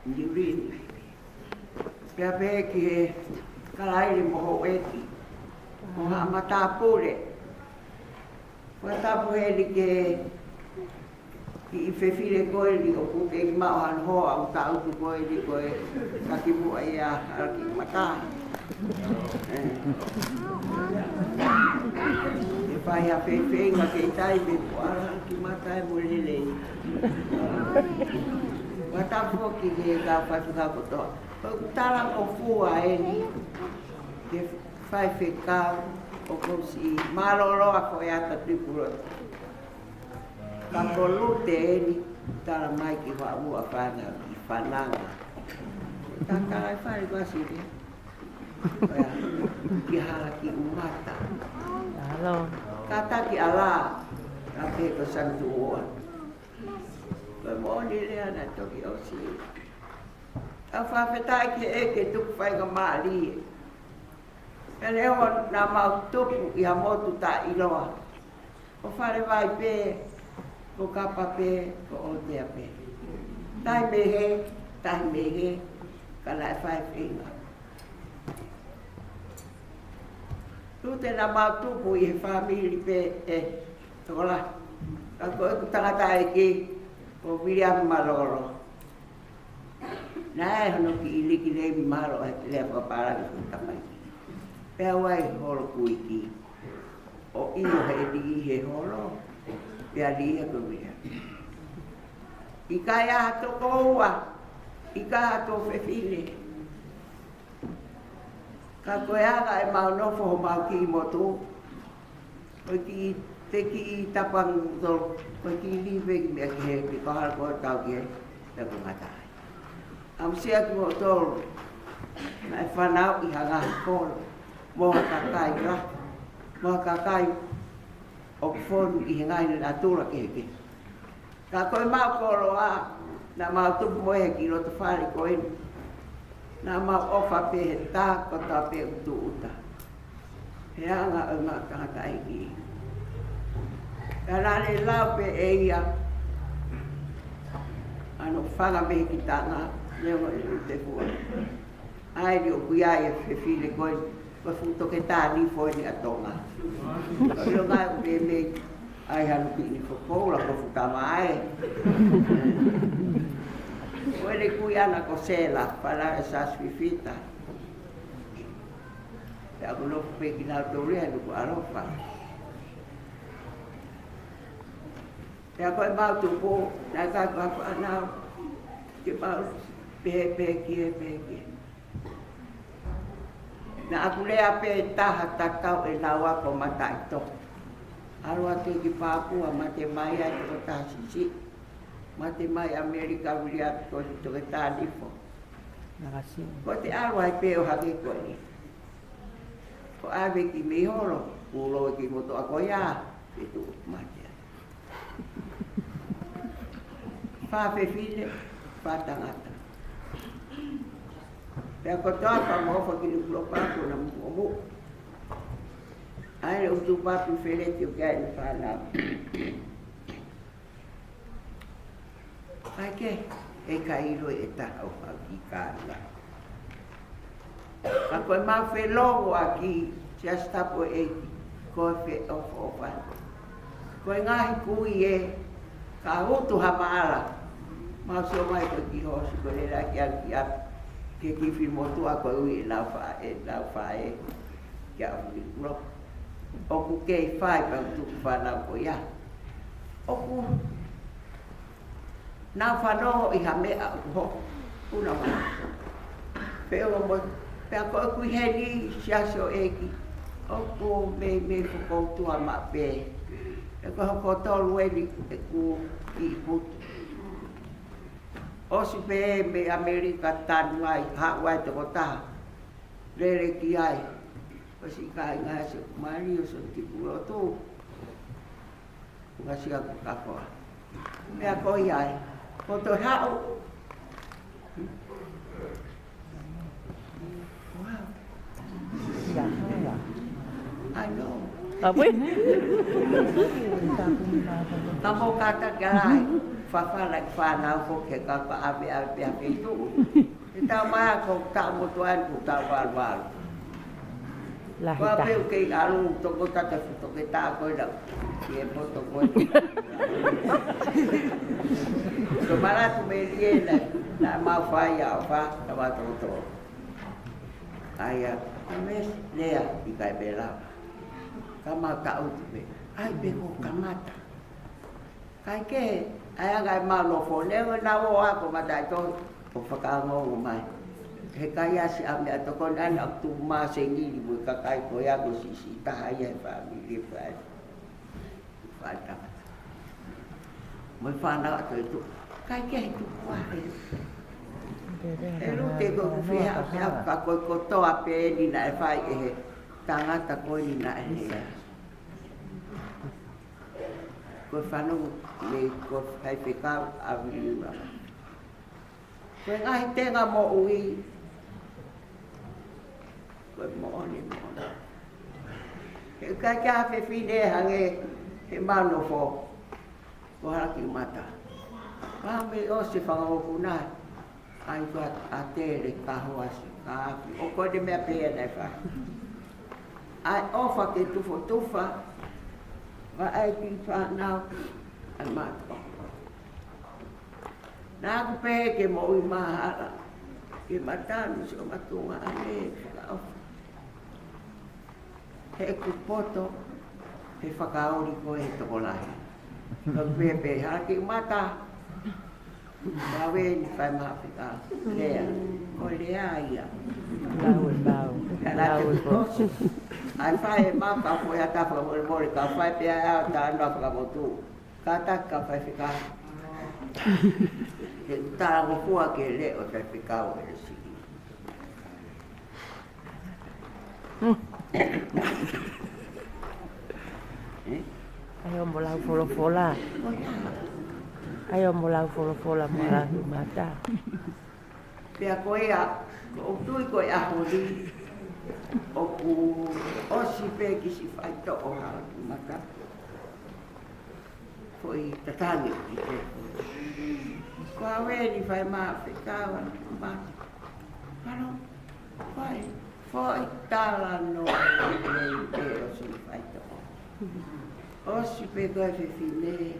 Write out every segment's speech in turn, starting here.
Niurini. Pea peki he kalairi moho eki. Moha matapure. Watapu heli ke ki I whewhire koe li o kuke I mao han hoa o ka utu koe li koe kakimua I a Halakiumata. E whai a whewhenga ke I tai me po Halakiumata Melie. Watapu ki ke ka whatuka kotoa. Tara o fua e ni ke whai whekau o kosi maroroa koe ata Tu'ipulotu. Ka kolute e ni tara mai ki wa ua whana I whananga. Tākara I whare wasi re. Ki Halakiumata. Ka taki ala ka peko santu oa. Koe mooni rea na toki o si. A whawhetai ke eke tuku whaiga maali. E leo nā mau tupu I ha motu tā iloa. O whare vai pē, ko kapa pē, ko otea pē. Tai me he, ka lai whai whinga. Tute nā mau tupu I he whamiri pē e tola. Ka koe ku tangata eke, ko William Maloro. Nā e hono ki I liki leimi maro e te lea whaparaki ku tamai. Pea wai holo kuiki. O iyo he li he holo. Pea li he kumia. I kai ato koua. I kai ato whewhine. Ka koe aga e mau nofo ho mau ki I motu. Koe ki te ki I tapang tol. Koe ki I liwe ki mea ki he. Ki kohara koe tau ki he. Pea ku ngatai. Am sia ki mo tolu. Na e whanau I hanga kolo. Moha kakai ra. Moha kakai o kifonu I hengai ni atura keke. Ka koe mau kolo a. Na mau tupu moe ki roto whare koe ni. Na mau ofa pe he tā kota pe utu uta. He anga o ngā tangata eki. Ka rane lau pe e ia. Ano whanga mehe ki tanga. Leo e te fua. Ai ni o kuiai e whewhile koe. Koe futo ke tā ni fo ni atonga. Koe ngai o me me. Ai hanu ki ni whakoura ko futama ai. Koe le kui ana ko sela. Pala e sa swifita. Te aku lofu pe ki nau taurea nuku alofa. Te ako e mau tupo. Nai kai kua whanau. Ke mau pehe. Na aku lea pe taha takau e nawa ko mata ito. Arua te ki Papua mate mai ai ko ta sisi. Mate mai Amerika Lia Lahi ko to ke ta difo. Ko te arua pe o hake ko ni. Ko ave ki me horo, ulo ki moto ako ya, itu mate. Fa fe file, fa tangata. Pea kotoa pa mofa ki ni kulopaku na mkumu. Aile utu papu wheleti o kia ni whanau. Aike, e ka iro e taha o haki kāna. Ka koe mau whelongo aki, just tapo e koe whe ofa. Koe ngahi kui e, ka utu hamaala. Mau so mai koe ki hosi, koe le raki aki api. Ke kiwi motua ko ui lau whae kia ui uro. Oku kei whae pa utuku whanau ko ia. Oku nau whanoho I ha mea aku ho. Una mana. Peo mo, pea ko oku heni siaso eki. Oku me whakoutua ma pe. E ko hoko tolu eni e ku I putu. Osi pe me Amerika tanu ai, hawai te kota. Rere ki ai. Osi kai ngai se Mario so Tu'ipulotu. Ngasi aku kakoa. Mea koi ai. Koto hao. Wow. I know. Apa? Kamu kata galai. whawhana ki whanau ko ke kapa ape ape ape tu. E tau mai ko tau motuan ko tau walu. Kua peu kei alu toko tata futo ke tā koe na ki e poto koe. Koe Manatu Melie na mau whai au wha na watoto. Aia, ames lea i kai bela. Kama ka utu me, ai beko kamata. Kai ke, ai angai mau no whoneo na o ako matai tō, o whakaangongo mai. He kai asi ame ato kon ana aktu ma se ngiri mo kakai ko ya ko si ta ya family fa. Falta. Mo fa na to itu. Kai ke itu kwa. Ero te ko fia ka ko to ape ni na fa e tanga ta ko ni na e. Ko fa no le ko kai pe ka avili ma. Ko ngai tenga mo ui. Koe mooni. He kai kia whi whine hange he mano fo. Ko Halakiumata. Pāme o se whangaoku nā. Ai kua a tere kahoasi, ka api. O koe de mea pēa nei wha. Ai ofa ke tufa. Wa ai ki whanau. Ai mātua. Nā ku pēhe ke mo ui mahara. Ke matanu se o matunga ane whakaofa. He kupoto, he whakaori koe he toko lahi. Ka pepe, Halakiumata. Kawe ni whai mahapika. Lea, ko lea ia. Lau. Kana te kutosu. Ai whai e maka koe a tawha mori, ka whai pia au ta anua whakamotu. Ka taka whai whika. He utara ngopua ke leo whai whika o e siki. Ayo mo lau folofola. Ayo mo lau folofola mo Halakiumata. Pea koe a, o tui koe a hori, o ku osi pe ki si whai to o Halakiumata. Foi tatangi ki te. Ko awe ni whai maa whikawa, maa. Halo, whai. Foi tala no e o si whai to o. Osi pe koe whiwhine.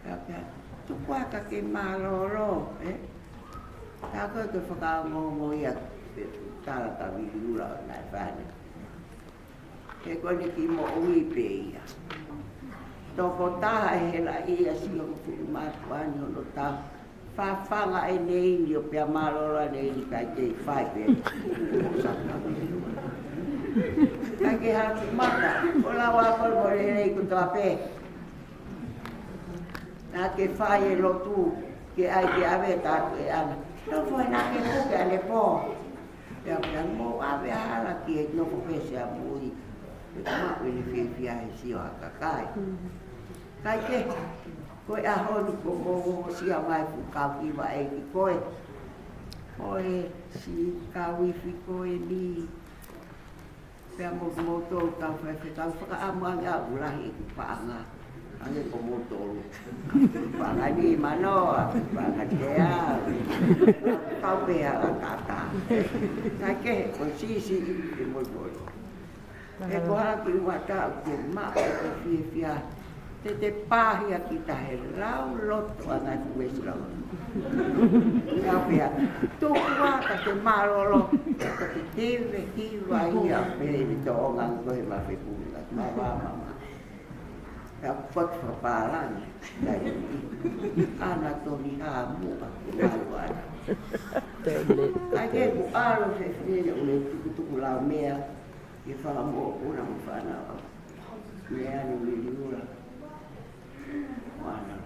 Kaka, tukuaka ke maroro, Tā koe ke whakaongo ia tala ka wiriura o nai whane. He koe ni ki mo ui pe ia. Toko taha e hela ia si o whiri mātuani o no tā. Whawhanga e nei ni o pia maroro nei ni kai te whai pe. Saka wiriura. Kai ke Halakiumata, o lawa koe mo rei ku toa pe. Nā ke whai e lotu, ke ai ke awe tātu e ana. No foi nā ke puke ane pō. Pea pea mō awe hala ki e noko pese a mui. E kumako ni whiwhia e si o hakakai. Kai ke, koe a honu ko mō si a mai pu kaukiwa e ki koe. Koe si kawiwhi koe ni. Pea mō tōru tau whewhi tau whakaamuangi a ulahi e ki paanga. Ange ko motor. Pangani mano, pangatea. Kau bea kata. Kake ko sisi di motor. E ko Halakiumata ke ma ko fia. Te pahia kita he lau loto ana kuesra. Kau bea. Tu kwa ka te marolo. Ka te teve kiwa ia pe ni to ngang ko ma fe pula. Mama. Ya pot papalan dari anak tu ni kamu maluan. Lagi bu alu sefri oleh tu pulau mea, kita mau orang mana, mea ni diula. Mana?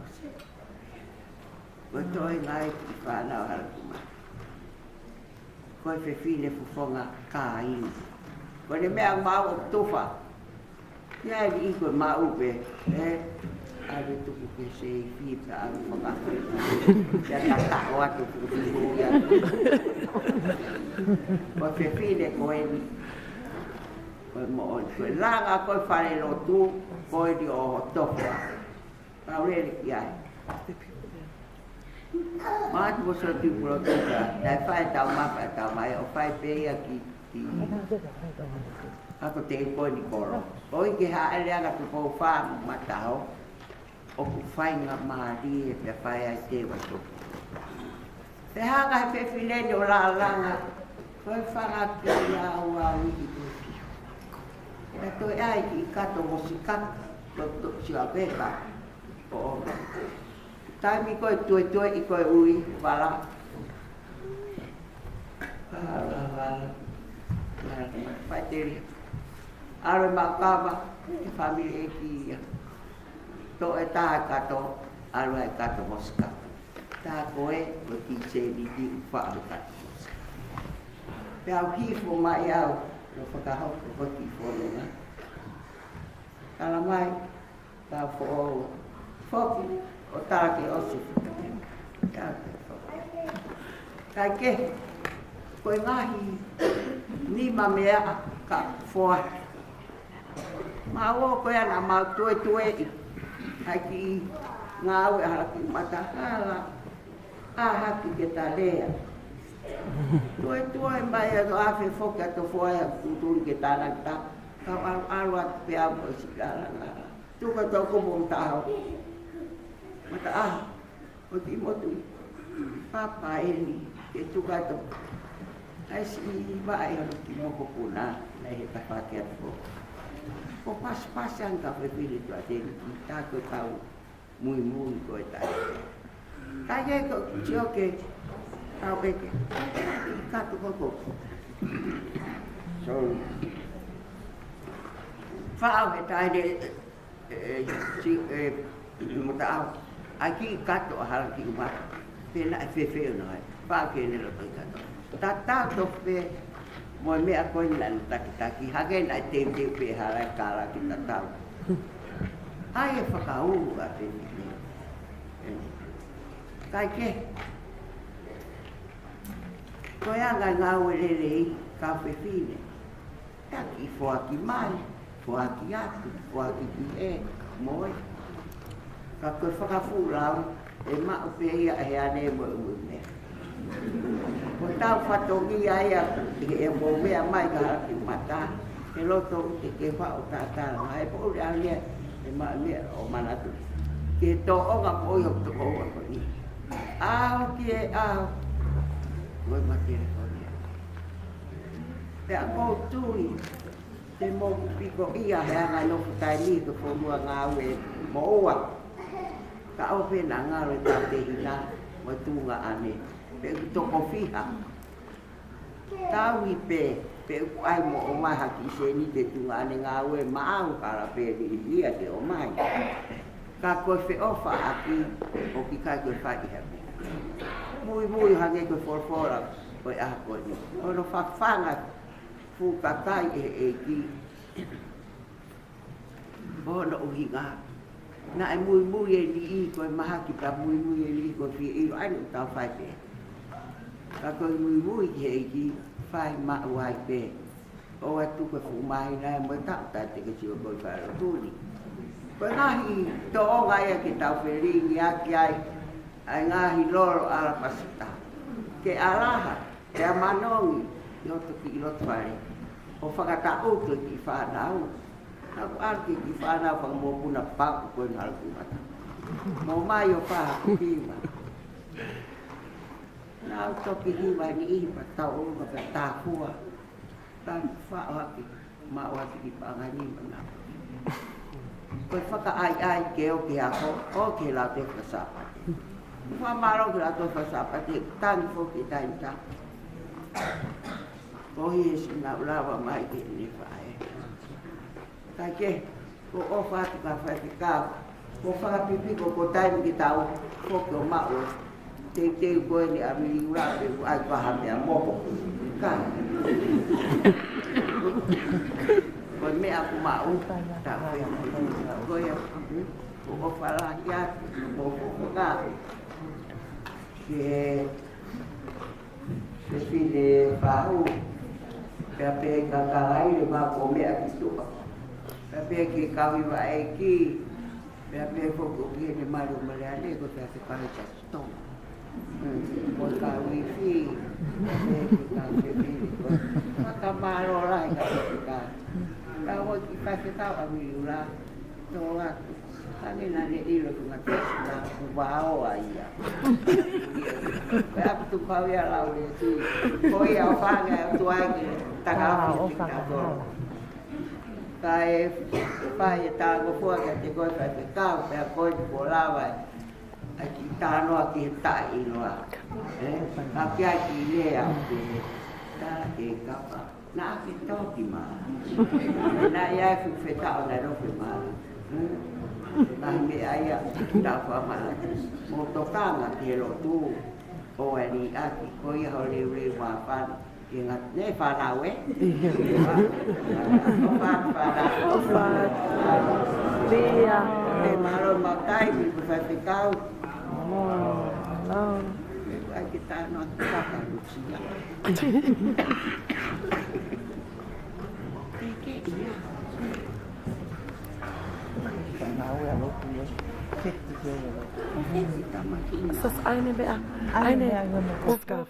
Betul naik kita nak Halakiumata. Kau sefri le fufonga kain. Kau ni mea mau tufa. Ya di ikut mau be, ada tu bukan sefi, ada pengakuan. Ya tak waktu tu dia. Kau sefi dek kau ini, kau mau, kau lang kau file lotu, kau di oh top. Kau ni ya. Manatu Sisilia Tu'ipulotu nai whai tau mawha tau mai o whai pēia ki ako te koe ni koro. Oi ke haere anga tu pou whāmu matao o ku whainga maari e pe whai ai te watu. Te hanga he whewhilene o la langa koe whanga ki a ua wiki tu whio. E toi ai ki kato mosi kaka to si a peka o taimi koe tue i koe ui wala. Whai teri. Aroe makawa i whamiri e ki ia. Tō e taha kato, aroe e kato moska. Tā koe o ki se ni ki whaaru kato moska. Pe au hifo mai au, no whakahoko o ki whononga. Kala mai, tā who whoki o tarake osi whakatenga. Kia te whoki. Kai ke, koe ngahi ni ma mea ka whoaki. Ma o koe ana mau tue i. Hai ki ngā aue Halakiumata hala. A haki ke tā lea. Tue mai a no awhi whoki a to whoai a kuturi ke tāna ta. Kau aru atu pe au o si kala ngā. Tuka tau kumo mtao. Mata o ki motu. Papa eli ke tuka tau. Ai si vai o ki moko puna. Nei he tawhake atu po. Ko pas-pasan ka whewhiri tua tēne ki tāko tau mui koe tai. Kai e ko tioke tau eke. Kato koko. So, whao he taine mota au. Ai ki kato a Halakiumata. Pena e whewheo nai. Whao kene roto i kato. Tā tāto whe moi mea koe nana taki hage nai te pe harai kāra ki ta tau. Ai e whakauru a te ni. Kai ke. Koe anga ngā uerere i ka whewhine. Taki whoaki mai, whoaki atu, whoaki ki e, moi. Ka koe whakawhurau e mao pe ia he ane mo mea. Ko tau whatongi ai a e mo mea mai ka Halakiumata. E loto te ke whao tātara. Mai po rea lea e maa mea o manatu. Ke tō onga po i hok toko ua ko ni. Aho ki e aho. Moi matere ko ni. Te a kou tui. Te mō piko ia he anga nofu tai ni ko whonua ngā ue mo oa. Ka au pena ngaro e tau te hina mo tūnga ane. Pe u toko whiha. Tau i pe u ai mo o mai haki se ni te tunga ane ngā ue maau kara pe ni lia te o mai. Ka koe whi ofa aki o ki kai koe whai hape. Mui hange koe whorfora koe aha koe ni. Ono whawhanga fu kakai e ki. Ono uhi ngā. Na e mui e ni i koe maha ki ka mui e ni i koe whi i ro ainu tau whai pe. Ka koe mui ki hei ki whai mau ai pe. O atu koe whumahi nai mo tau tai te kasi o koe whai rotuni. Koe ngahi to o ngai a ki tau wheringi aki ai. Ai ngahi loro ala pasita. Ke alaha, te amanongi, i oto ki i loto whare. O whakata uto ki whanau. Aku arki ki whanau whangamopuna paku koe na Halakiumata. Mo mai o whaha kupima. Nau toki hiwa ni ihipa tau unga ka tāhua. Tan whao haki, mao haki ki pangani mana. Koe whaka ai ke o ke ako, o ke lau te whasapate. Whamaro ke lau te whasapate, tangi whoki tainta. Kohi e sina ulawa mai ke ni whae. Kai ke, ko o whatu ka whae kau. Ko whakapipi ko taimi ki tau, whoki o mao. Te koe ni amiri urape ku ai paha mea moho. Ka. Koe mea ku mau. Ta whea. Koe ko o whalahi atu. Moho ka. Se whine whahu. Pea pe kakalai le mā ko mea ki tuka. Pea pe ki kawiwa e ki. Pea pe whoko ki ne maru maleane ko pea te pahe ta stone. Mo ka wifi. Ka wifi. Maka maro lai ka ka. Ka wa ki pa ke ta a mi ula. No la. Kani na le ilo ku na na wa o ai ya. Ba tu pa ya la le tu. Ko ya fa ga tu ai ki ta ka fi. Kai pai ta go fo ga te go ta te ka pe ko ko la wa a ki ta no ki ta I no a a ki a ki le a te ta e ka pa na ki to ki ma na ya ku fe ta na ro fe ma na me ai a ta fa ma mo to ka na ki lo tu o e ni a ki ko I ho le le wa pa ingat ne fa na we Lia. Malo makai di pusat kau. No. Kita nak pakai lucia. Sos eine Bea. Eine Aufgabe.